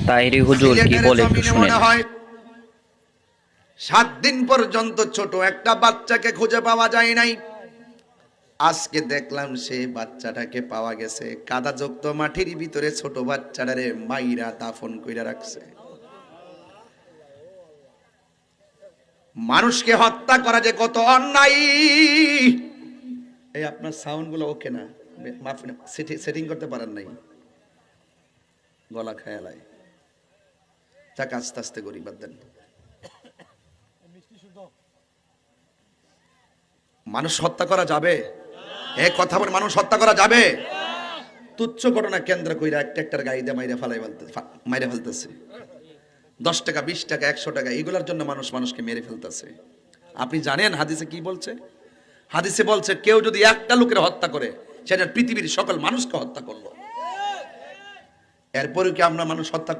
তাহিরি হুজুর কি বলে একটু শুনেন। মনে হয় 7 দিন পর্যন্ত ছোট একটা বাচ্চাকে খুঁজে পাওয়া যায় নাই। আজকে দেখলাম সেই বাচ্চাটাকে পাওয়া গেছে, কাদাযুক্ত মাটির ভিতরে ছোট বাচ্চাটারে মাইরা দাফন কইরা রাখছে। মানুষকে হত্যা করা যে কত অন্যায়। এই আপনার সাউন্ড গুলো ওকে না, সেটিং করতে পারেন নাই, গলা খেয়ালায় তাকে আস্তে আস্তে করি বাদ দেন। মানুষ হত্যা করা যাবে? এক কথা বলে, মানুষ হত্যা করা যাবে? তুচ্ছ ঘটনা কেন্দ্র কইরা একটা গাইদা মাইরে ফেলতেছে। 10 টাকা 20 টাকা 100 টাকা এগুলোর জন্য মানুষকে মেরে ফেলতেছে। আপনি জানেন হাদিসে কি বলছে? হাদিসে বলছে কেউ যদি একটা লোকের হত্যা করে সেটা পৃথিবীর সকল মানুষকে হত্যা করলো। এরপরে কি আমরা মানুষ হত্যা